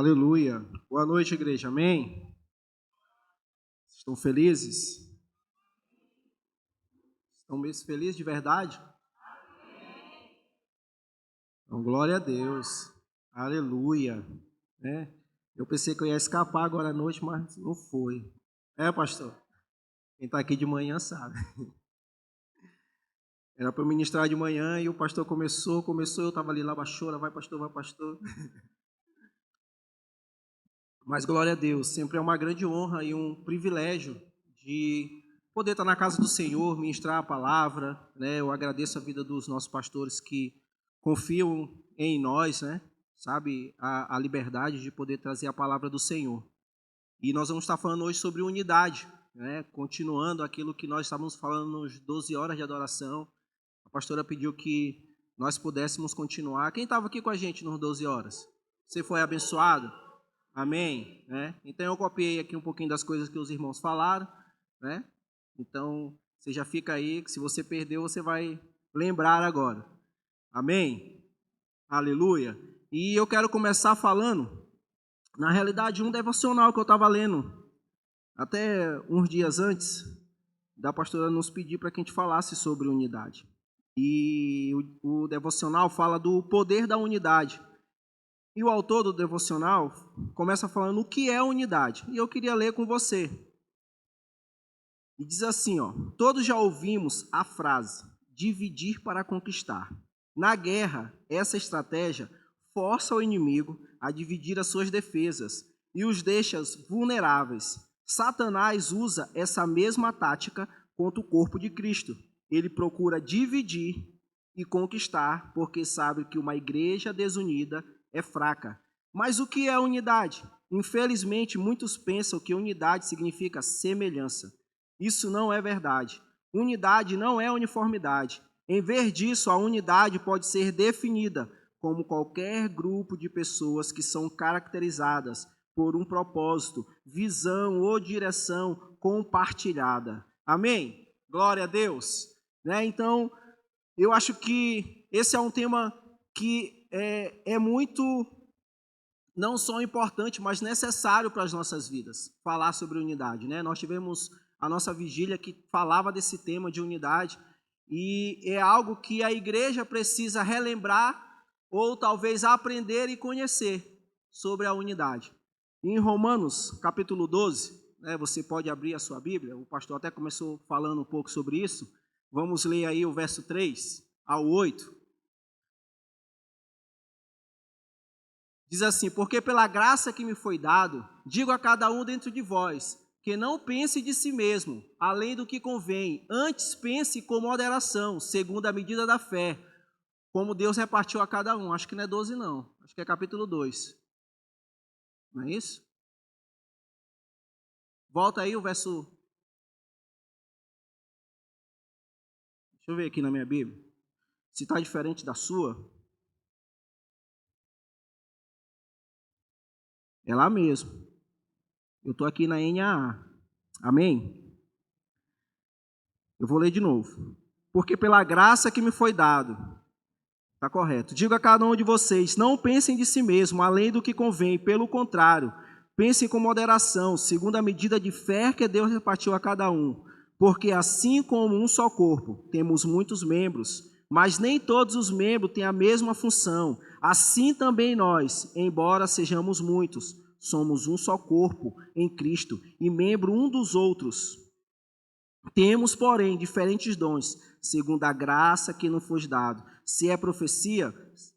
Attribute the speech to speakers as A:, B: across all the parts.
A: Aleluia. Boa noite, igreja. Amém? Estão felizes? Estão mesmo felizes de verdade? Então, glória a Deus. Aleluia. Eu pensei que eu ia escapar agora à noite, mas não foi. Pastor? Quem está aqui de manhã sabe. Era para eu ministrar de manhã e o pastor começou, eu estava ali, lá baixou, vai pastor. Mas glória a Deus, sempre é uma grande honra e um privilégio de poder estar na casa do Senhor, ministrar a palavra, né? Eu agradeço a vida dos nossos pastores que confiam em nós, né? Sabe, a liberdade de poder trazer a palavra do Senhor. E nós vamos estar falando hoje sobre unidade, né? Continuando aquilo que nós estávamos falando nos 12 horas de adoração. A pastora pediu que nós pudéssemos continuar. Quem estava aqui com a gente nos 12 horas? Você foi abençoado? Amém? Então eu copiei aqui um pouquinho das coisas que os irmãos falaram, né? Então você já fica aí, que se você perdeu, você vai lembrar agora. Amém? Aleluia. E eu quero começar falando, na realidade, um devocional que eu estava lendo, até uns dias antes, da pastora nos pedir para que a gente falasse sobre unidade. E o devocional fala do poder da unidade. E o autor do devocional começa falando o que é unidade. E eu queria ler com você. E diz assim, todos já ouvimos a frase, dividir para conquistar. Na guerra, essa estratégia força o inimigo a dividir as suas defesas e os deixa vulneráveis. Satanás usa essa mesma tática contra o corpo de Cristo. Ele procura dividir e conquistar, porque sabe que uma igreja desunida é fraca. Mas o que é unidade? Infelizmente, muitos pensam que unidade significa semelhança. Isso não é verdade. Unidade não é uniformidade. Em vez disso, a unidade pode ser definida como qualquer grupo de pessoas que são caracterizadas por um propósito, visão ou direção compartilhada. Amém? Glória a Deus. Então, eu acho que esse é um tema que é muito, não só importante, mas necessário para as nossas vidas, falar sobre unidade. Nós tivemos a nossa vigília que falava desse tema de unidade, e é algo que a igreja precisa relembrar, ou talvez aprender e conhecer sobre a unidade. Em Romanos, capítulo 12, você pode abrir a sua Bíblia, o pastor até começou falando um pouco sobre isso, vamos ler aí o verso 3 ao 8. Diz assim, porque pela graça que me foi dado, digo a cada um dentro de vós, que não pense de si mesmo, além do que convém, antes pense com moderação, segundo a medida da fé, como Deus repartiu a cada um. Acho que não é 12 não, acho que é capítulo 2. Não é isso? Volta aí o verso... Deixa eu ver aqui na minha Bíblia, se está diferente da sua. É lá mesmo. Eu estou aqui na NAA. Amém? Eu vou ler de novo. Porque pela graça que me foi dado, está correto, digo a cada um de vocês, não pensem de si mesmo, além do que convém, pelo contrário, pensem com moderação, segundo a medida de fé que Deus repartiu a cada um. Porque assim como um só corpo, temos muitos membros, mas nem todos os membros têm a mesma função. Assim também nós, embora sejamos muitos, somos um só corpo em Cristo e membro um dos outros. Temos, porém, diferentes dons, segundo a graça que nos foi dado. Se é profecia,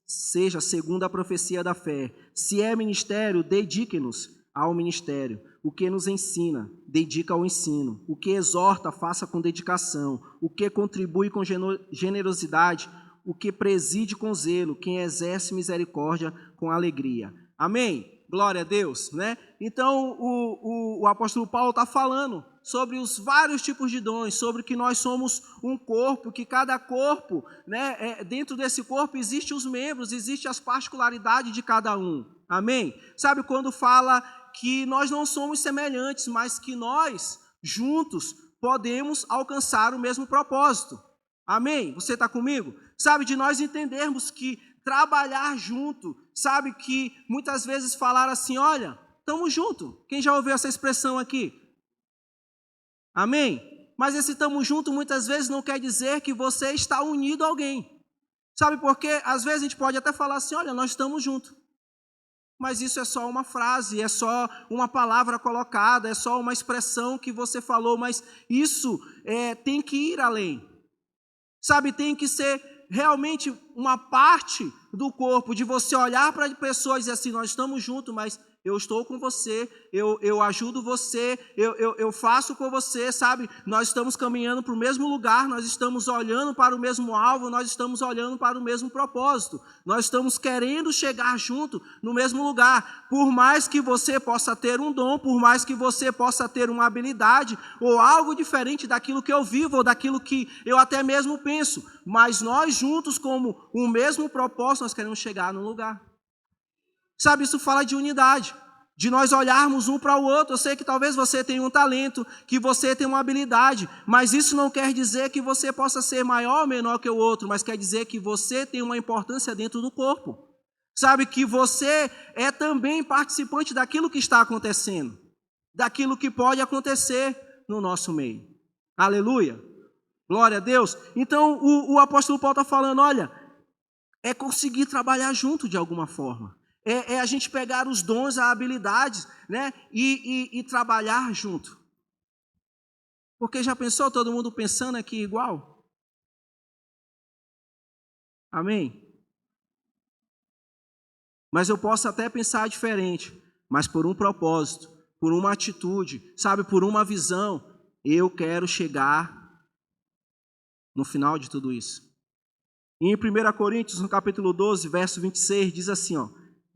A: seja segundo a profecia da fé. Se é ministério, dedique-nos ao ministério. O que nos ensina, dedica ao ensino. O que exorta, faça com dedicação. O que contribui com generosidade, o que preside com zelo. Quem exerce misericórdia com alegria. Amém? Glória a Deus, Então, o apóstolo Paulo está falando sobre os vários tipos de dons, sobre que nós somos um corpo, que cada corpo, dentro desse corpo existem os membros, existem as particularidades de cada um. Amém? Sabe quando fala que nós não somos semelhantes, mas que nós, juntos, podemos alcançar o mesmo propósito. Amém? Você está comigo? Sabe, de nós entendermos que trabalhar junto sabe, que muitas vezes falaram assim, olha, estamos juntos. Quem já ouviu essa expressão aqui? Amém? Mas esse estamos juntos muitas vezes não quer dizer que você está unido a alguém. Sabe por quê? Às vezes a gente pode até falar assim, olha, nós estamos juntos. Mas isso é só uma frase, é só uma palavra colocada, é só uma expressão que você falou, mas isso tem que ir além. Sabe, tem que ser realmente uma parte do corpo, de você olhar para a pessoa e dizer assim, nós estamos juntos, mas eu estou com você, eu ajudo você, eu faço com você, sabe? Nós estamos caminhando para o mesmo lugar, nós estamos olhando para o mesmo alvo, nós estamos olhando para o mesmo propósito. Nós estamos querendo chegar junto no mesmo lugar. Por mais que você possa ter um dom, por mais que você possa ter uma habilidade, ou algo diferente daquilo que eu vivo, ou daquilo que eu até mesmo penso, mas nós juntos, como o mesmo propósito, nós queremos chegar no lugar. Sabe, isso fala de unidade, de nós olharmos um para o outro. Eu sei que talvez você tenha um talento, que você tenha uma habilidade, mas isso não quer dizer que você possa ser maior ou menor que o outro, mas quer dizer que você tem uma importância dentro do corpo. Sabe, que você é também participante daquilo que está acontecendo, daquilo que pode acontecer no nosso meio. Aleluia! Glória a Deus! Então, o apóstolo Paulo está falando, olha, é conseguir trabalhar junto de alguma forma. É a gente pegar os dons, as habilidades, né, e trabalhar junto. Porque já pensou todo mundo pensando aqui igual? Amém? Mas eu posso até pensar diferente, mas por um propósito, por uma atitude, sabe, por uma visão, eu quero chegar no final de tudo isso. E em 1 Coríntios, no capítulo 12, verso 26, diz assim, ó,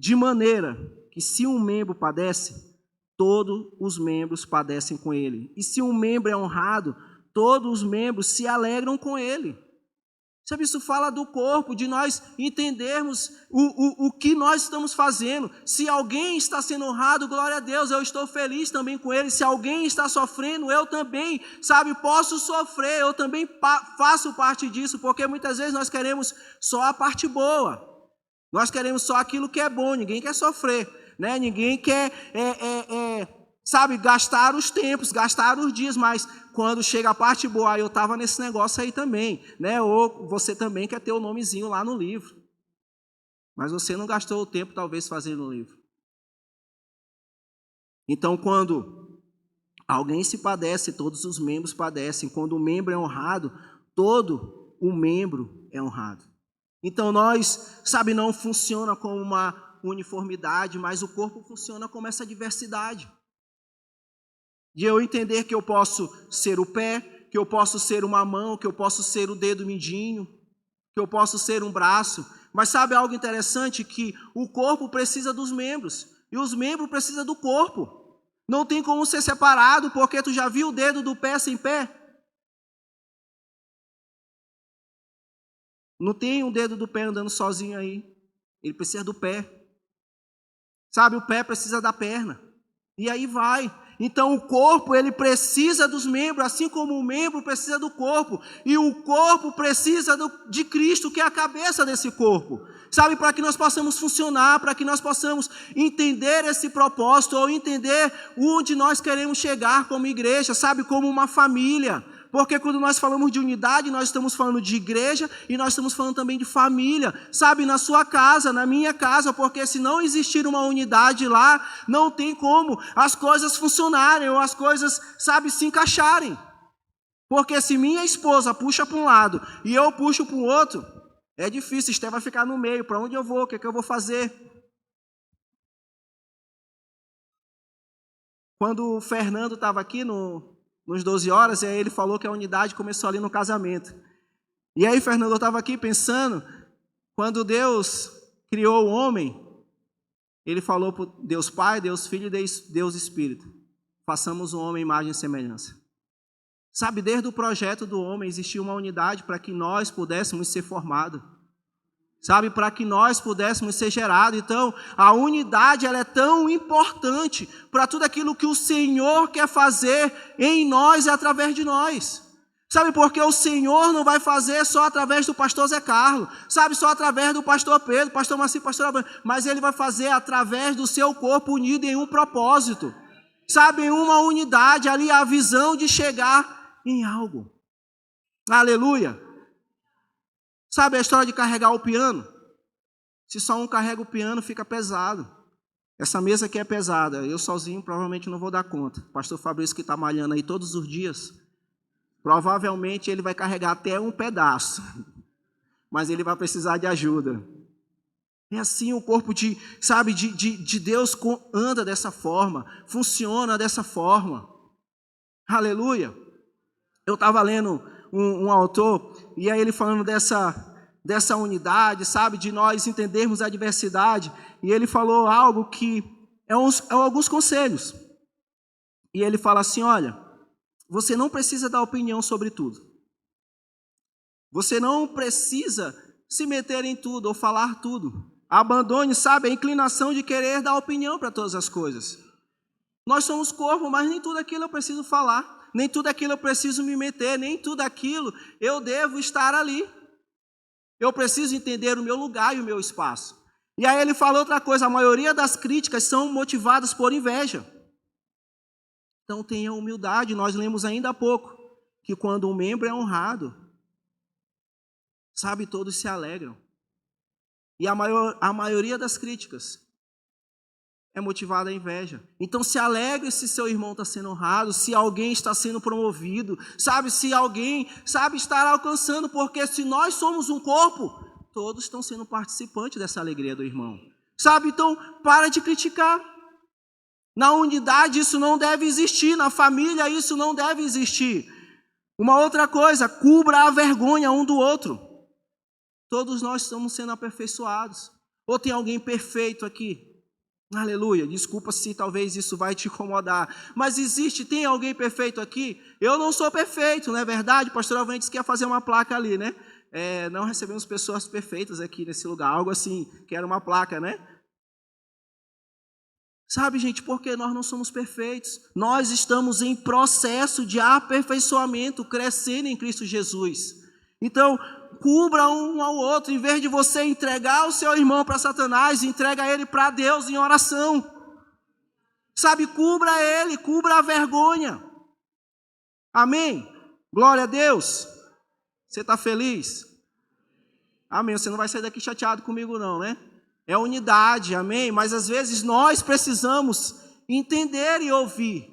A: de maneira que se um membro padece, todos os membros padecem com ele. E se um membro é honrado, todos os membros se alegram com ele. Sabe, isso fala do corpo, de nós entendermos o que nós estamos fazendo. Se alguém está sendo honrado, glória a Deus, eu estou feliz também com ele. Se alguém está sofrendo, eu também, sabe, posso sofrer, eu também faço parte disso, porque muitas vezes nós queremos só a parte boa. Nós queremos só aquilo que é bom, ninguém quer sofrer, né? Ninguém quer, sabe, gastar os tempos, gastar os dias, mas quando chega a parte boa, eu estava nesse negócio aí também, né? Ou você também quer ter o nomezinho lá no livro, mas você não gastou o tempo talvez fazendo o livro. Então, quando alguém se padece, todos os membros padecem. Quando o membro é honrado, todo o membro é honrado. Então nós, sabe, não funciona como uma uniformidade, mas o corpo funciona como essa diversidade. De eu entender que eu posso ser o pé, que eu posso ser uma mão, que eu posso ser o dedo mindinho, que eu posso ser um braço. Mas sabe algo interessante? Que o corpo precisa dos membros, e os membros precisam do corpo. Não tem como ser separado, porque tu já viu o dedo do pé sem pé? Não tem um dedo do pé andando sozinho aí. Ele precisa do pé. Sabe, o pé precisa da perna. E aí vai. Então o corpo, ele precisa dos membros, assim como o membro precisa do corpo. E o corpo precisa de Cristo, que é a cabeça desse corpo. Sabe, para que nós possamos funcionar, para que nós possamos entender esse propósito, ou entender onde nós queremos chegar como igreja, sabe, como uma família. Porque quando nós falamos de unidade, nós estamos falando de igreja e nós estamos falando também de família. Sabe, na sua casa, na minha casa, porque se não existir uma unidade lá, não tem como as coisas funcionarem ou as coisas, sabe, se encaixarem. Porque se minha esposa puxa para um lado e eu puxo para o outro, é difícil, Esté vai ficar no meio. Para onde eu vou? O que eu vou fazer? Quando o Fernando estava aqui nos 12 horas, e aí ele falou que a unidade começou ali no casamento. E aí Fernando estava aqui pensando, quando Deus criou o homem, ele falou para Deus Pai, Deus Filho e Deus Espírito, façamos o homem imagem e semelhança. Sabe, desde o projeto do homem existia uma unidade para que nós pudéssemos ser formados. Sabe, para que nós pudéssemos ser gerados. Então, a unidade, ela é tão importante para tudo aquilo que o Senhor quer fazer em nós e através de nós. Sabe, porque o Senhor não vai fazer só através do pastor Zé Carlos, sabe, só através do pastor Pedro, pastor Marcinho, pastor Abrão, mas Ele vai fazer através do seu corpo unido em um propósito, sabe, em uma unidade, ali a visão de chegar em algo. Aleluia. Sabe a história de carregar o piano? Se só um carrega o piano, fica pesado. Essa mesa aqui é pesada, eu sozinho provavelmente não vou dar conta. O pastor Fabrício, que está malhando aí todos os dias, provavelmente ele vai carregar até um pedaço, mas ele vai precisar de ajuda. É assim o corpo de Deus anda dessa forma, funciona dessa forma. Aleluia. Eu estava lendo um autor, e aí ele falando dessa unidade, sabe, de nós entendermos a diversidade, e ele falou algo que é alguns conselhos. E ele fala assim, olha, você não precisa dar opinião sobre tudo. Você não precisa se meter em tudo ou falar tudo. Abandone, sabe, a inclinação de querer dar opinião para todas as coisas. Nós somos corpo, mas nem tudo aquilo eu preciso falar. Nem tudo aquilo eu preciso me meter. Nem tudo aquilo eu devo estar ali. Eu preciso entender o meu lugar e o meu espaço. E aí ele fala outra coisa. A maioria das críticas são motivadas por inveja. Então tenha humildade. Nós lemos ainda há pouco que quando um membro é honrado, sabe, todos se alegram. E a maioria das críticas é motivada a inveja. Então se alegre se seu irmão está sendo honrado, se alguém está sendo promovido, sabe, se alguém, sabe, estar alcançando, porque se nós somos um corpo, todos estão sendo participantes dessa alegria do irmão. Sabe, então para de criticar. Na unidade isso não deve existir, na família isso não deve existir. Uma outra coisa, cubra a vergonha um do outro. Todos nós estamos sendo aperfeiçoados. Ou tem alguém perfeito aqui? Aleluia, desculpa se talvez isso vai te incomodar, mas tem alguém perfeito aqui? Eu não sou perfeito, não é verdade? O pastor Alventes quer fazer uma placa ali, né? Não recebemos pessoas perfeitas aqui nesse lugar, algo assim, que era uma placa, né? Sabe, gente, porque nós não somos perfeitos. Nós estamos em processo de aperfeiçoamento, crescendo em Cristo Jesus. Então, cubra um ao outro. Em vez de você entregar o seu irmão para Satanás, entrega ele para Deus em oração. Sabe, cubra ele, cubra a vergonha. Amém? Glória a Deus. Você está feliz? Amém. Você não vai sair daqui chateado comigo não, né? É unidade, amém? Mas às vezes nós precisamos entender e ouvir.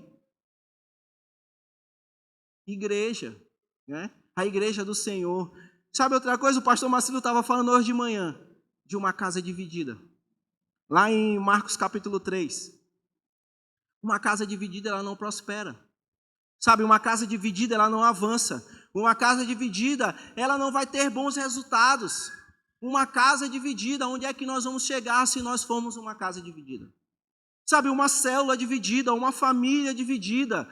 A: Igreja, né? A igreja do Senhor. Sabe outra coisa? O pastor Marcelo estava falando hoje de manhã de uma casa dividida. Lá em Marcos capítulo 3. Uma casa dividida, ela não prospera. Sabe, uma casa dividida, ela não avança. Uma casa dividida, ela não vai ter bons resultados. Uma casa dividida, onde é que nós vamos chegar se nós formos uma casa dividida? Sabe, uma célula dividida, uma família dividida.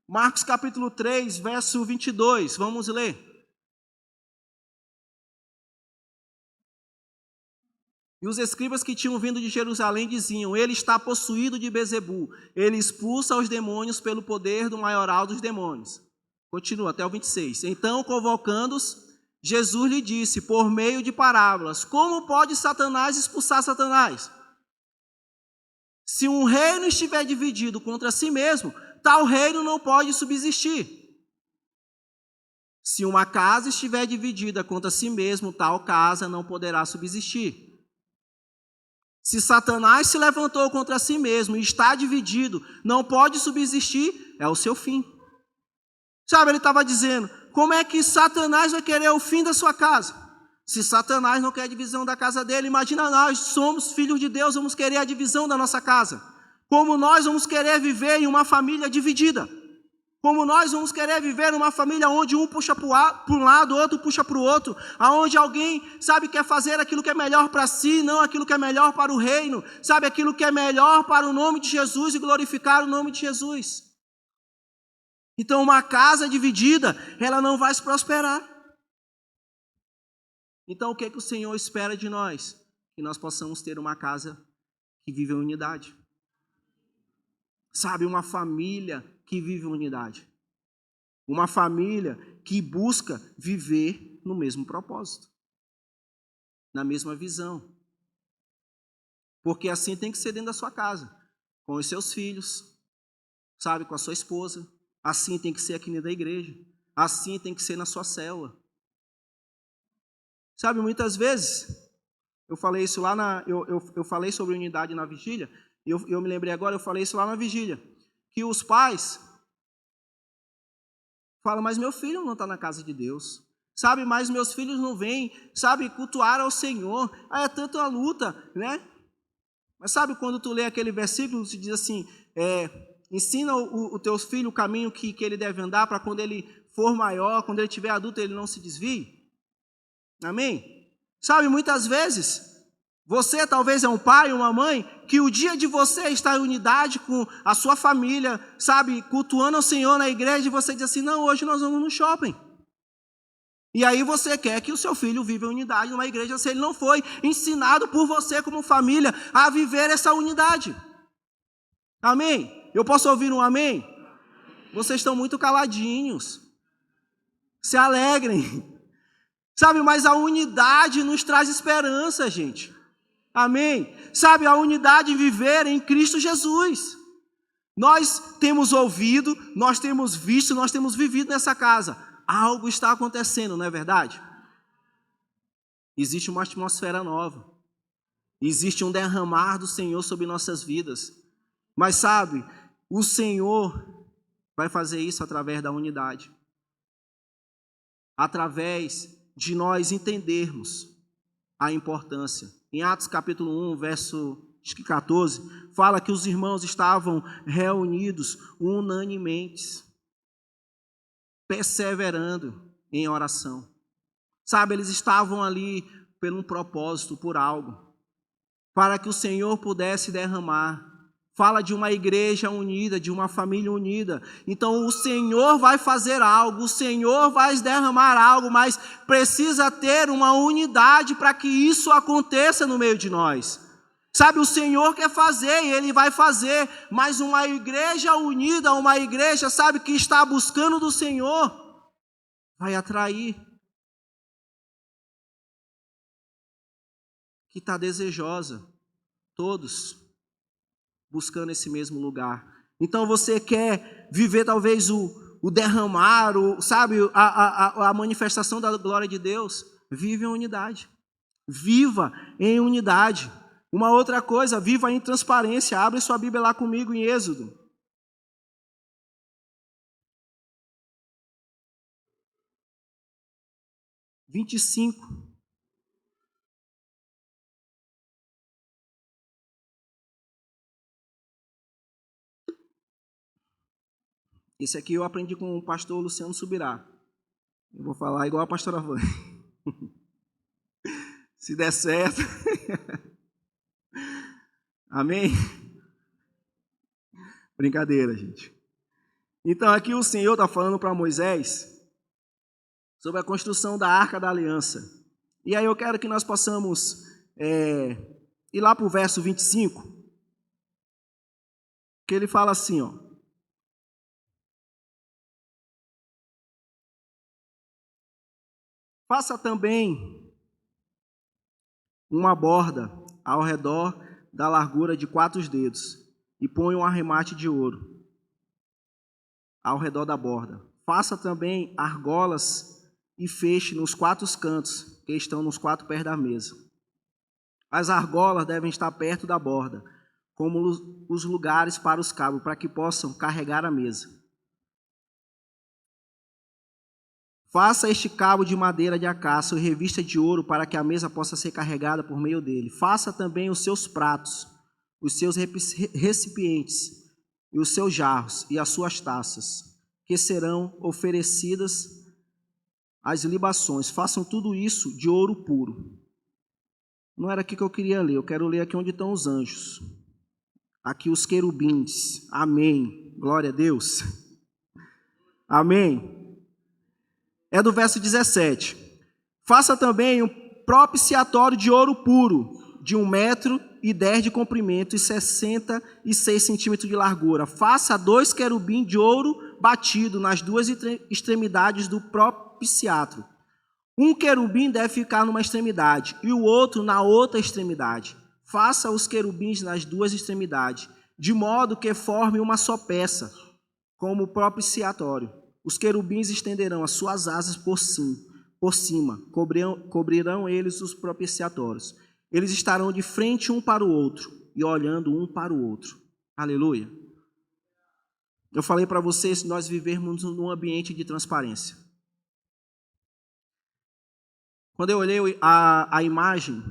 A: Marcos capítulo 3, verso 22, vamos ler. E os escribas que tinham vindo de Jerusalém diziam, ele está possuído de Bezebu, ele expulsa os demônios pelo poder do maioral dos demônios. Continua até o 26. Então, convocando-os, Jesus lhe disse, por meio de parábolas, como pode Satanás expulsar Satanás? Se um reino estiver dividido contra si mesmo, tal reino não pode subsistir. Se uma casa estiver dividida contra si mesmo, tal casa não poderá subsistir. Se Satanás se levantou contra si mesmo e está dividido, não pode subsistir, é o seu fim. Sabe, ele estava dizendo, como é que Satanás vai querer o fim da sua casa? Se Satanás não quer a divisão da casa dele, imagina nós, somos filhos de Deus, vamos querer a divisão da nossa casa. Como nós vamos querer viver em uma família dividida? Como nós vamos querer viver numa família onde um puxa para um lado, outro puxa para o outro, aonde alguém, sabe, quer fazer aquilo que é melhor para si, não aquilo que é melhor para o reino, sabe, aquilo que é melhor para o nome de Jesus e glorificar o nome de Jesus. Então, uma casa dividida, ela não vai se prosperar. Então, o que é que o Senhor espera de nós? Que nós possamos ter uma casa que vive em unidade. Sabe, uma família que vive em unidade. Uma família que busca viver no mesmo propósito, na mesma visão. Porque assim tem que ser dentro da sua casa, com os seus filhos, sabe, com a sua esposa. Assim tem que ser aqui dentro da igreja. Assim tem que ser na sua célula. Sabe, muitas vezes, eu falei isso lá eu falei sobre unidade na vigília, e eu me lembrei agora, eu falei isso lá na vigília, que os pais falam, mas meu filho não está na casa de Deus, sabe, mas meus filhos não vêm, sabe, cultuar ao Senhor, é tanto a luta, né? Mas sabe quando tu lê aquele versículo, se diz assim, ensina o teu filho o caminho que ele deve andar, para quando ele for maior, quando ele tiver adulto, ele não se desvie? Amém? Sabe, muitas vezes, você talvez é um pai, uma mãe, que o dia de você estar em unidade com a sua família, sabe, cultuando ao Senhor na igreja, e você diz assim, não, hoje nós vamos no shopping. E aí você quer que o seu filho viva em unidade numa igreja, se ele não foi ensinado por você como família a viver essa unidade. Amém? Eu posso ouvir um amém? Vocês estão muito caladinhos. Se alegrem. Sabe, mas a unidade nos traz esperança, gente. Amém? Sabe, a unidade em viver em Cristo Jesus. Nós temos ouvido, nós temos visto, nós temos vivido nessa casa. Algo está acontecendo, não é verdade? Existe uma atmosfera nova. Existe um derramar do Senhor sobre nossas vidas. Mas sabe, o Senhor vai fazer isso através da unidade. Através de nós entendermos a importância. Em Atos capítulo 1, verso 14, fala que os irmãos estavam reunidos unanimemente, perseverando em oração. Sabe, eles estavam ali por um propósito, por algo, para que o Senhor pudesse derramar. Fala de uma igreja unida, de uma família unida. Então o Senhor vai fazer algo, o Senhor vai derramar algo, mas precisa ter uma unidade para que isso aconteça no meio de nós. Sabe, o Senhor quer fazer e Ele vai fazer, mas uma igreja unida, uma igreja, sabe, que está buscando do Senhor, vai atrair. Que está desejosa, todos buscando esse mesmo lugar. Então você quer viver talvez o derramar, sabe, a manifestação da glória de Deus? Vive em unidade. Viva em unidade. Uma outra coisa, viva em transparência. Abre sua Bíblia lá comigo em Êxodo. (25). Esse aqui eu aprendi com o pastor Luciano Subirá. Eu vou falar igual a pastora Vânia. Se der certo. Amém? Brincadeira, gente. Então aqui o Senhor está falando para Moisés sobre a construção da Arca da Aliança. E aí eu quero que nós possamos ir lá para o verso 25, que ele fala assim, ó. Faça também uma borda ao redor da largura de 4 dedos e ponha um arremate de ouro ao redor da borda. Faça também argolas e feche nos 4 cantos que estão nos 4 pés da mesa. As argolas devem estar perto da borda, como os lugares para os cabos, para que possam carregar a mesa. Faça este cabo de madeira de acácia e revista de ouro para que a mesa possa ser carregada por meio dele. Faça também os seus pratos, os seus recipientes, e os seus jarros e as suas taças, que serão oferecidas às libações. Façam tudo isso de ouro puro. Não era aqui que eu queria ler, eu quero ler aqui onde estão os anjos. Aqui os querubins. Amém. Glória a Deus. Amém. É do verso 17. Faça também um propiciatório de ouro puro, de 1,10 metros de comprimento e 66 centímetros de largura. Faça 2 querubins de ouro batido nas duas extremidades do propiciatório. Um querubim deve ficar numa extremidade e o outro na outra extremidade. Faça os querubins nas duas extremidades, de modo que forme uma só peça, como o propiciatório. Os querubins estenderão as suas asas por cima, cobrirão eles os propiciatórios. Eles estarão de frente um para o outro e olhando um para o outro. Aleluia. Eu falei para vocês que nós vivermos num ambiente de transparência. Quando eu olhei a imagem,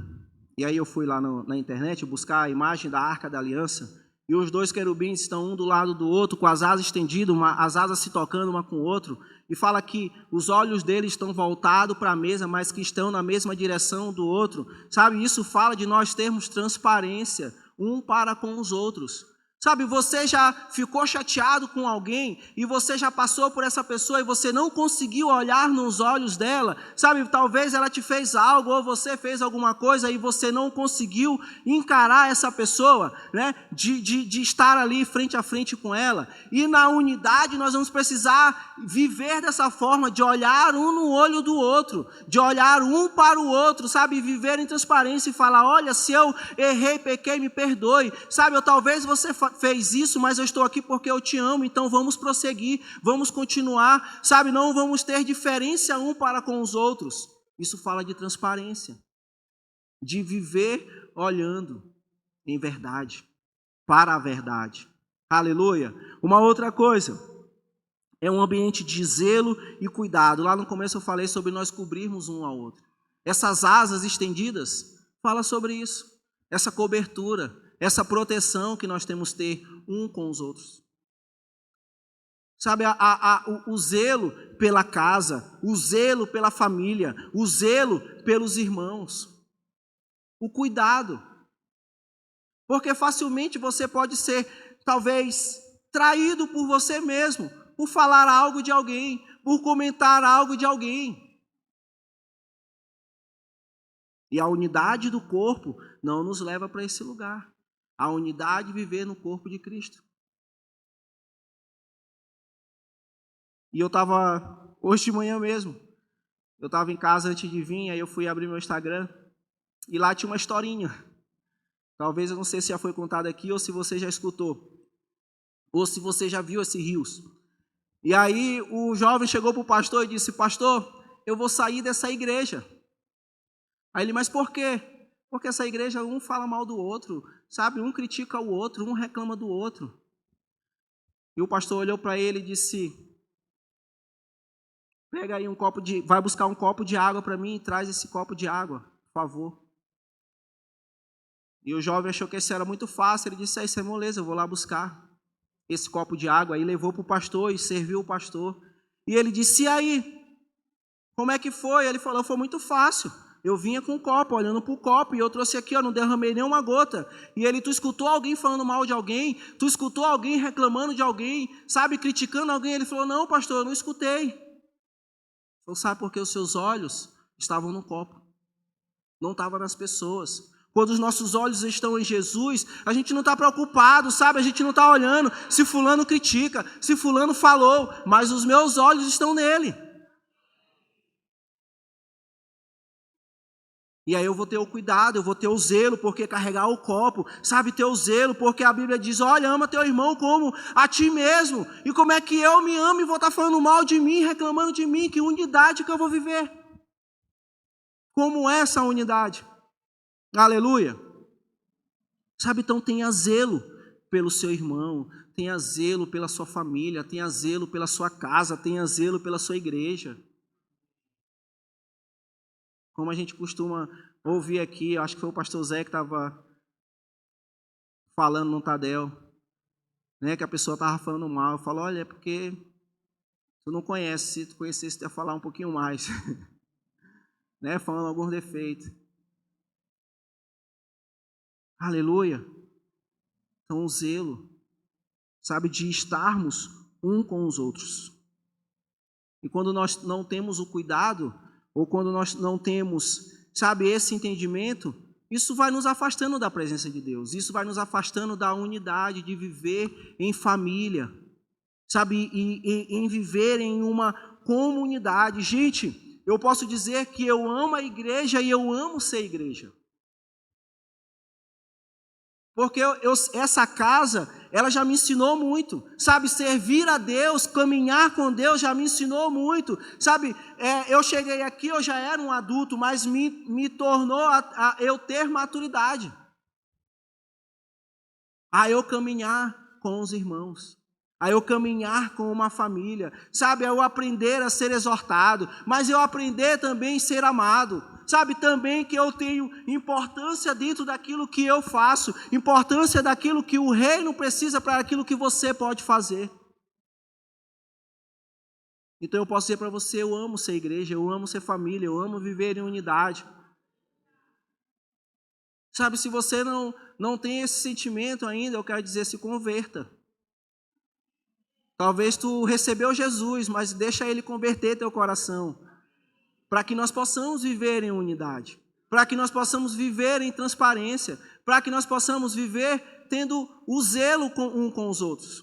A: e aí eu fui lá na internet buscar a imagem da Arca da Aliança, e os dois querubins estão um do lado do outro, com as asas estendidas, as asas se tocando uma com o outro, e fala que os olhos deles estão voltados para a mesa, mas que estão na mesma direção do outro. Sabe, isso fala de nós termos transparência um para com os outros. Sabe, você já ficou chateado com alguém e você já passou por essa pessoa e você não conseguiu olhar nos olhos dela. Sabe, talvez ela te fez algo ou você fez alguma coisa e você não conseguiu encarar essa pessoa, né? De estar ali frente a frente com ela. E na unidade nós vamos precisar viver dessa forma, de olhar um no olho do outro, de olhar um para o outro, sabe, viver em transparência e falar, olha, se eu errei, pequei, me perdoe. Sabe, ou talvez você fez isso, mas eu estou aqui porque eu te amo, então vamos prosseguir, vamos continuar, sabe, não vamos ter diferença um para com os outros. Isso fala de transparência, de viver olhando em verdade, para a verdade. Aleluia. Uma outra coisa, é um ambiente de zelo e cuidado. Lá no começo eu falei sobre nós cobrirmos um ao outro. Essas asas estendidas, fala sobre isso, essa cobertura, essa proteção que nós temos que ter um com os outros. Sabe, o zelo pela casa, o zelo pela família, o zelo pelos irmãos, o cuidado. Porque facilmente você pode ser, talvez, traído por você mesmo, por falar algo de alguém, por comentar algo de alguém. E a unidade do corpo não nos leva para esse lugar. A unidade de viver no corpo de Cristo. E eu estava, hoje de manhã mesmo, eu estava em casa antes de vir, aí eu fui abrir meu Instagram, e lá tinha uma historinha. Talvez, eu não sei se já foi contado aqui, ou se você já escutou, ou se você já viu esse rios. E aí o jovem chegou para o pastor e disse, pastor, eu vou sair dessa igreja. Aí ele, mas por quê? Porque essa igreja, um fala mal do outro, sabe? Um critica o outro, um reclama do outro. E o pastor olhou para ele e disse, pega aí vai buscar um copo de água para mim e traz esse copo de água, por favor. E o jovem achou que isso era muito fácil, ele disse, isso é moleza, eu vou lá buscar esse copo de água. Aí levou para o pastor e serviu o pastor. E ele disse, e aí? Como é que foi? Ele falou, foi muito fácil. Eu vinha com um copo, olhando para o copo, e eu trouxe aqui, não derramei nenhuma gota. E ele, tu escutou alguém falando mal de alguém? Tu escutou alguém reclamando de alguém? Sabe, criticando alguém? Ele falou, não, pastor, eu não escutei. Então, sabe por que os seus olhos estavam no copo? Não estavam nas pessoas. Quando os nossos olhos estão em Jesus, a gente não está preocupado, sabe? A gente não está olhando se fulano critica, se fulano falou, mas os meus olhos estão nele. E aí eu vou ter o cuidado, eu vou ter o zelo, porque carregar o copo, sabe, ter o zelo, porque a Bíblia diz, olha, ama teu irmão como a ti mesmo. E como é que eu me amo e vou estar falando mal de mim, reclamando de mim? Que unidade que eu vou viver? Como é essa unidade? Aleluia. Sabe, então tenha zelo pelo seu irmão, tenha zelo pela sua família, tenha zelo pela sua casa, tenha zelo pela sua igreja. Como a gente costuma ouvir aqui, acho que foi o pastor Zé que estava falando no Tadel, né, que a pessoa estava falando mal. Eu falo, olha, é porque tu não conhece, se tu conhecesse, tu ia falar um pouquinho mais, né, falando alguns defeitos. Aleluia. Então o zelo, sabe, de estarmos um com os outros. E quando nós não temos o cuidado, ou quando nós não temos, sabe, esse entendimento, isso vai nos afastando da presença de Deus. Isso vai nos afastando da unidade, de viver em família. sabe, e em viver em uma comunidade. Gente, eu posso dizer que eu amo a igreja e eu amo ser igreja. Porque essa casa, ela já me ensinou muito, sabe, servir a Deus, caminhar com Deus já me ensinou muito, sabe, eu cheguei aqui, eu já era um adulto, mas me tornou a eu ter maturidade, a eu caminhar com os irmãos, a eu caminhar com uma família, sabe, a eu aprender a ser exortado, mas eu aprender também a ser amado, sabe, também que eu tenho importância dentro daquilo que eu faço, importância daquilo que o reino precisa para aquilo que você pode fazer. Então eu posso dizer para você, eu amo ser igreja, eu amo ser família, eu amo viver em unidade. Sabe, se você não tem esse sentimento ainda, eu quero dizer, se converta. Talvez tu recebeu Jesus, mas deixa Ele converter teu coração, para que nós possamos viver em unidade, para que nós possamos viver em transparência, para que nós possamos viver tendo o zelo um com os outros.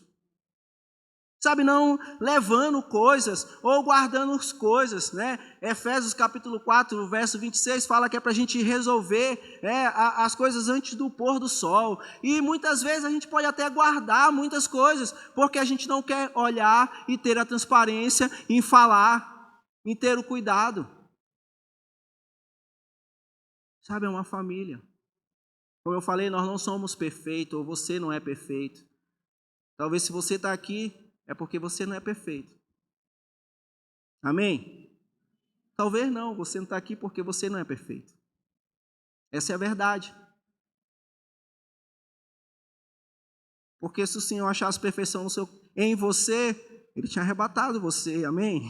A: Sabe, não levando coisas ou guardando as coisas, né? Efésios capítulo 4, verso 26, fala que é para a gente resolver as coisas antes do pôr do sol. E muitas vezes a gente pode até guardar muitas coisas, porque a gente não quer olhar e ter a transparência em falar, em ter o cuidado. Sabe, é uma família. Como eu falei, nós não somos perfeitos, ou você não é perfeito. Talvez se você está aqui, é porque você não é perfeito. Amém? Talvez não, você não está aqui porque você não é perfeito. Essa é a verdade. Porque se o Senhor achasse perfeição em você, Ele tinha arrebatado você, amém?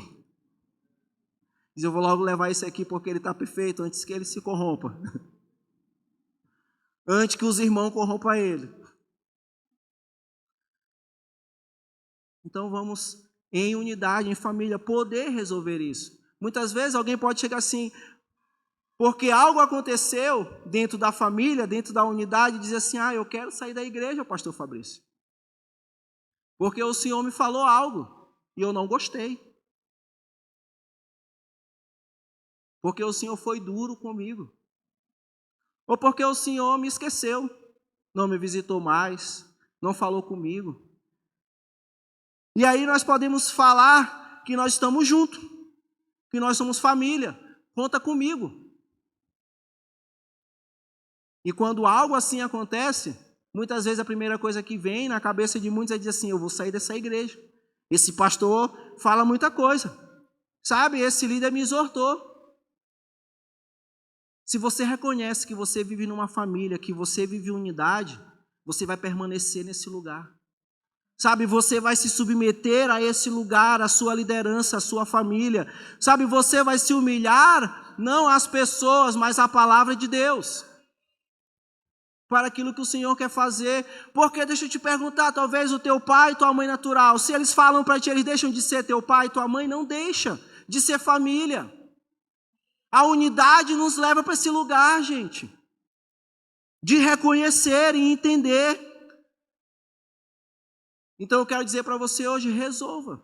A: Diz, eu vou logo levar isso aqui porque Ele está perfeito, antes que Ele se corrompa. Antes que os irmãos corrompam Ele. Então vamos, em unidade, em família, poder resolver isso. Muitas vezes alguém pode chegar assim, porque algo aconteceu dentro da família, dentro da unidade, e dizer assim, eu quero sair da igreja, pastor Fabrício. Porque o Senhor me falou algo e eu não gostei. Porque o Senhor foi duro comigo. Ou porque o Senhor me esqueceu, não me visitou mais, não falou comigo. E aí nós podemos falar que nós estamos juntos, que nós somos família, conta comigo. E quando algo assim acontece, muitas vezes a primeira coisa que vem na cabeça de muitos é dizer assim, eu vou sair dessa igreja. Esse pastor fala muita coisa. Sabe, esse líder me exortou. Se você reconhece que você vive numa família, que você vive unidade, você vai permanecer nesse lugar. Sabe, você vai se submeter a esse lugar, a sua liderança, a sua família. Sabe, você vai se humilhar, não às pessoas, mas à palavra de Deus. Para aquilo que o Senhor quer fazer. Porque deixa eu te perguntar, talvez o teu pai e tua mãe natural, se eles falam para ti, eles deixam de ser teu pai e tua mãe, não deixa de ser família. A unidade nos leva para esse lugar, gente. De reconhecer e entender. Então eu quero dizer para você hoje, resolva.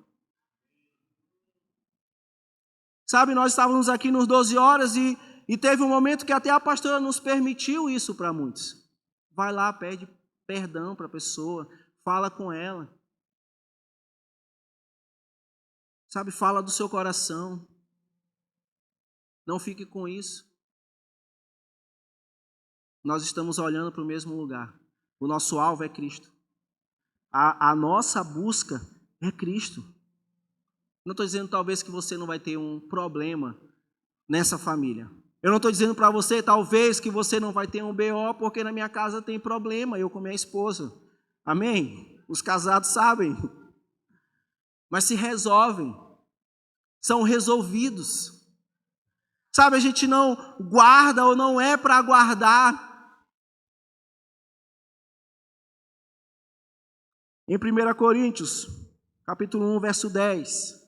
A: Sabe, nós estávamos aqui nos 12 horas e teve um momento que até a pastora nos permitiu isso para muitos. Vai lá, pede perdão para a pessoa, fala com ela. Sabe, fala do seu coração. Não fique com isso. Nós estamos olhando para o mesmo lugar. O nosso alvo é Cristo. A nossa busca é Cristo. Não estou dizendo talvez que você não vai ter um problema nessa família. Eu não estou dizendo para você talvez que você não vai ter um BO porque na minha casa tem problema, eu com minha esposa. Amém? Os casados sabem. Mas se resolvem. São resolvidos. Sabe, a gente não guarda ou não é para guardar. Em 1 Coríntios, capítulo 1, verso 10.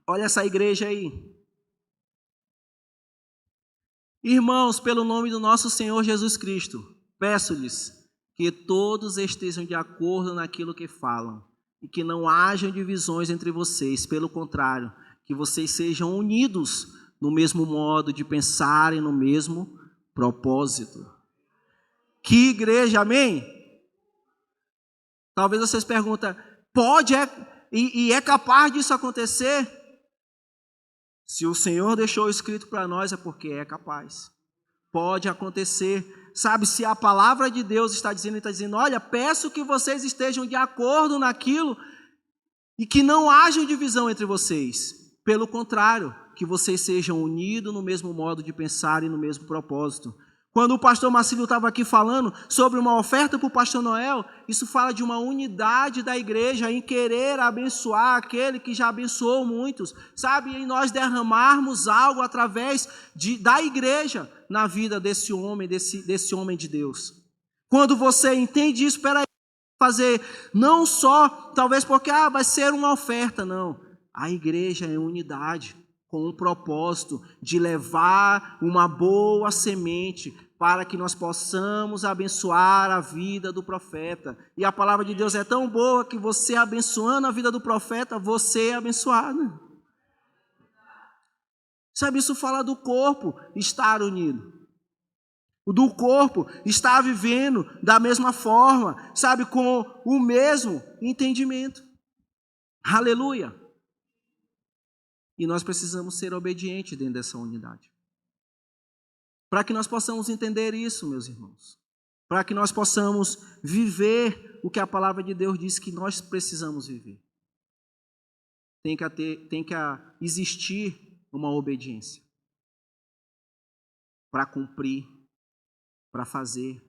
A: Olha essa igreja aí. Irmãos, pelo nome do nosso Senhor Jesus Cristo, peço-lhes que todos estejam de acordo naquilo que falam e que não hajam divisões entre vocês, pelo contrário, que vocês sejam unidos no mesmo modo de pensar e no mesmo propósito. Que igreja, amém? Talvez vocês perguntem, é capaz disso acontecer? Se o Senhor deixou escrito para nós é porque é capaz. Pode acontecer. Sabe, se a palavra de Deus está dizendo, olha, peço que vocês estejam de acordo naquilo e que não haja divisão entre vocês. Pelo contrário, que vocês sejam unidos no mesmo modo de pensar e no mesmo propósito. Quando o pastor Marcílio estava aqui falando sobre uma oferta para o pastor Noel, isso fala de uma unidade da igreja em querer abençoar aquele que já abençoou muitos, sabe? Em nós derramarmos algo através da igreja na vida desse homem de Deus. Quando você entende isso, espera aí, fazer não só, talvez porque vai ser uma oferta, não. A igreja é unidade, com o propósito de levar uma boa semente para que nós possamos abençoar a vida do profeta. E a palavra de Deus é tão boa que você abençoando a vida do profeta, você é abençoado. Sabe, isso fala do corpo estar unido. Do corpo estar vivendo da mesma forma, sabe, com o mesmo entendimento. Aleluia! E nós precisamos ser obedientes dentro dessa unidade. Para que nós possamos entender isso, meus irmãos. Para que nós possamos viver o que a palavra de Deus diz que nós precisamos viver. Tem que existir uma obediência. Para cumprir, para fazer,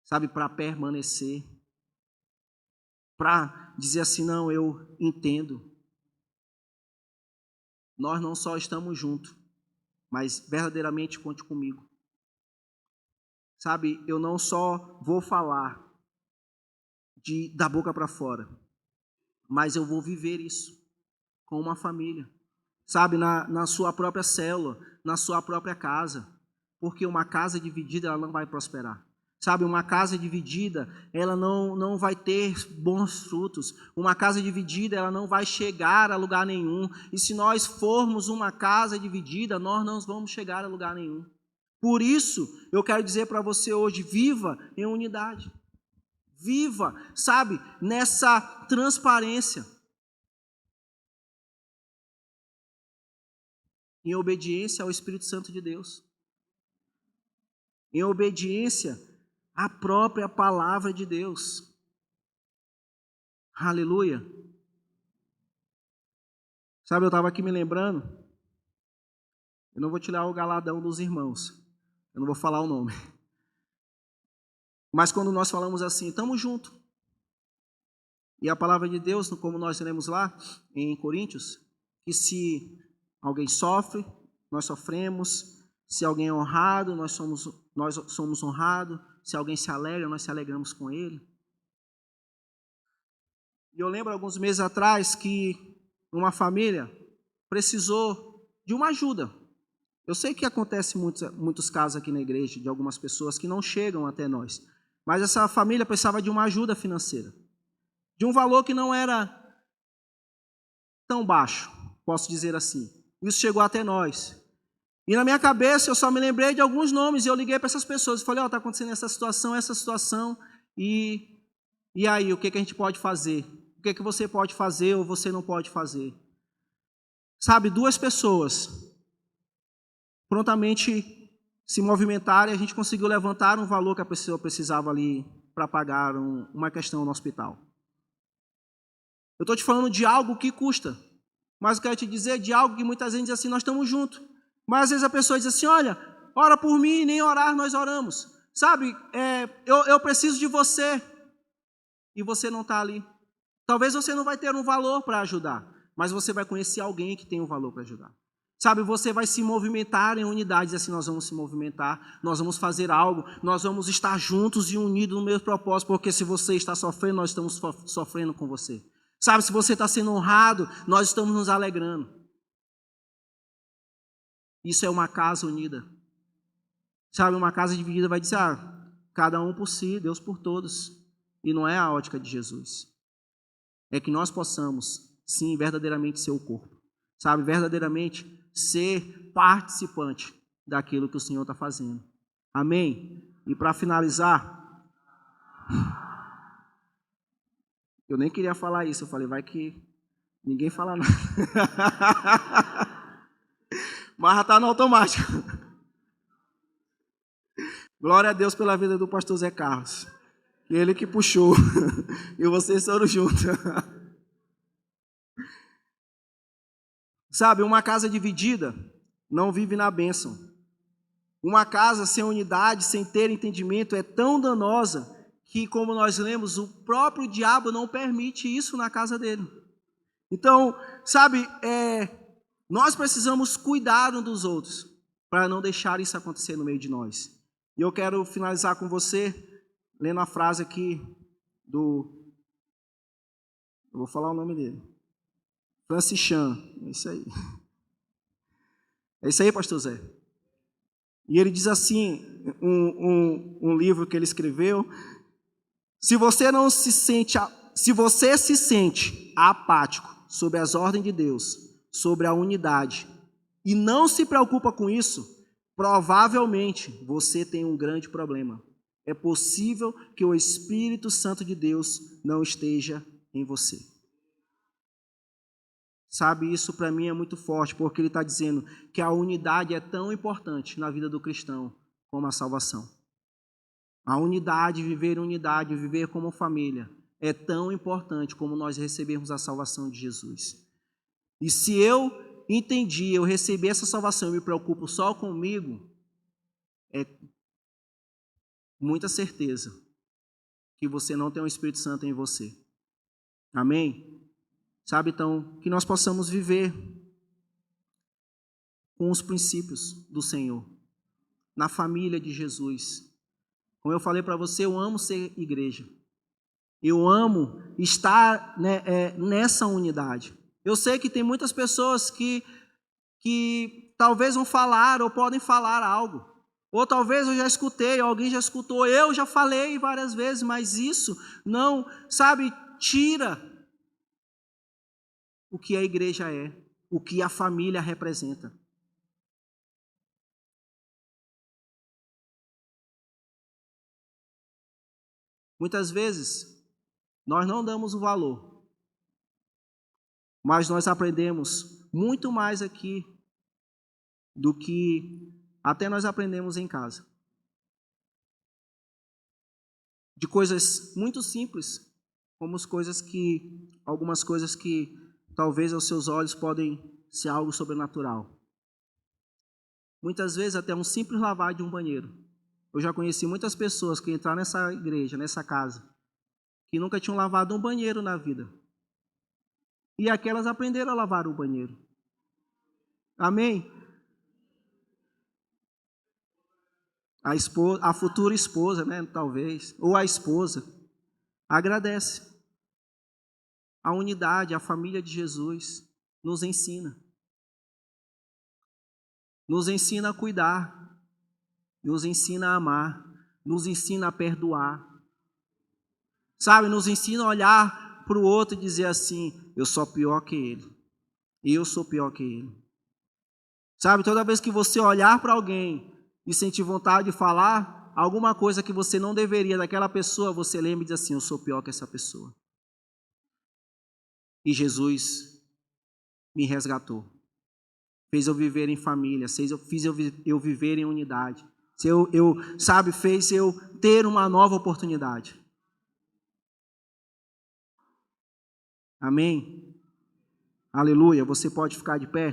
A: sabe, para permanecer. Para dizer assim, não, eu entendo. Nós não só estamos juntos, mas verdadeiramente conte comigo. Sabe, eu não só vou falar da boca para fora, mas eu vou viver isso com uma família. Sabe, na sua própria célula, na sua própria casa. Porque uma casa dividida, ela não vai prosperar. Sabe, uma casa dividida, ela não vai ter bons frutos. Uma casa dividida, ela não vai chegar a lugar nenhum. E se nós formos uma casa dividida, nós não vamos chegar a lugar nenhum. Por isso, eu quero dizer para você hoje, viva em unidade. Viva, sabe, nessa transparência. Em obediência ao Espírito Santo de Deus. Em obediência à própria palavra de Deus. Aleluia. Sabe, eu estava aqui me lembrando, eu não vou tirar o galadão dos irmãos, eu não vou falar o nome. Mas quando nós falamos assim, estamos juntos. E a palavra de Deus, como nós lemos lá em Coríntios, que se alguém sofre, nós sofremos. Se alguém é honrado, nós somos honrados. Se alguém se alegra, nós se alegramos com ele. E eu lembro alguns meses atrás que uma família precisou de uma ajuda. Eu sei que acontece muitos casos aqui na igreja, de algumas pessoas que não chegam até nós. Mas essa família precisava de uma ajuda financeira. De um valor que não era tão baixo, posso dizer assim. Isso chegou até nós. E na minha cabeça eu só me lembrei de alguns nomes e eu liguei para essas pessoas e falei, está acontecendo essa situação, e aí, o que a gente pode fazer? O que você pode fazer ou você não pode fazer? Sabe, 2 pessoas prontamente se movimentaram e a gente conseguiu levantar um valor que a pessoa precisava ali para pagar uma questão no hospital. Eu estou te falando de algo que custa, mas eu quero te dizer de algo que muitas vezes diz assim, nós estamos juntos. Mas às vezes a pessoa diz assim, olha, ora por mim, nem orar nós oramos. Sabe, eu preciso de você. E você não está ali. Talvez você não vai ter um valor para ajudar, mas você vai conhecer alguém que tem um valor para ajudar. Sabe, você vai se movimentar em unidade, assim, nós vamos se movimentar, nós vamos fazer algo, nós vamos estar juntos e unidos no mesmo propósito, porque se você está sofrendo, nós estamos sofrendo com você. Sabe, se você está sendo honrado, nós estamos nos alegrando. Isso é uma casa unida. Sabe, uma casa dividida vai dizer, cada um por si, Deus por todos. E não é a ótica de Jesus. É que nós possamos, sim, verdadeiramente ser o corpo. Sabe, verdadeiramente ser participante daquilo que o Senhor está fazendo. Amém? E para finalizar, eu nem queria falar isso, eu falei, vai que ninguém fala nada. Mas já está no automático. Glória a Deus pela vida do pastor Zé Carlos. Ele que puxou. E vocês foram juntos. Sabe, uma casa dividida não vive na bênção. Uma casa sem unidade, sem ter entendimento, é tão danosa que, como nós lemos, o próprio diabo não permite isso na casa dele. Então, sabe, nós precisamos cuidar uns dos outros para não deixar isso acontecer no meio de nós. E eu quero finalizar com você, lendo a frase aqui do... Eu vou falar o nome dele. Francis Chan. É isso aí. É isso aí, pastor Zé. E ele diz assim, um livro que ele escreveu: se você se sente apático sobre as ordens de Deus, sobre a unidade, e não se preocupa com isso, provavelmente você tem um grande problema. É possível que o Espírito Santo de Deus não esteja em você. Sabe, isso para mim é muito forte, porque ele está dizendo que a unidade é tão importante na vida do cristão como a salvação. A unidade, viver como família, é tão importante como nós recebermos a salvação de Jesus. E se eu entendi, eu recebi essa salvação e me preocupo só comigo, é muita certeza que você não tem o Espírito Santo em você. Amém? Sabe, então, que nós possamos viver com os princípios do Senhor, na família de Jesus. Como eu falei para você, eu amo ser igreja. Eu amo estar, nessa unidade. Eu sei que tem muitas pessoas que talvez vão falar ou podem falar algo. Ou talvez eu já escutei, alguém já escutou, eu já falei várias vezes, mas isso não, sabe, tira o que a igreja é, o que a família representa. Muitas vezes, nós não damos o valor, mas nós aprendemos muito mais aqui do que até nós aprendemos em casa. De coisas muito simples, como algumas coisas que talvez aos seus olhos podem ser algo sobrenatural. Muitas vezes até um simples lavar de um banheiro. Eu já conheci muitas pessoas que entraram nessa igreja, nessa casa, que nunca tinham lavado um banheiro na vida. E aquelas aprenderam a lavar o banheiro. Amém? A futura esposa, né, talvez, ou a esposa, agradece. A unidade, a família de Jesus nos ensina. Nos ensina a cuidar, nos ensina a amar, nos ensina a perdoar. Sabe, nos ensina a olhar para o outro e dizer assim, eu sou pior que ele. Eu sou pior que ele. Sabe, toda vez que você olhar para alguém e sentir vontade de falar alguma coisa que você não deveria daquela pessoa, você lembra e diz assim, eu sou pior que essa pessoa. E Jesus me resgatou. Fez eu viver em família, fez eu viver em unidade. Fez eu ter uma nova oportunidade. Amém? Aleluia. Você pode ficar de pé?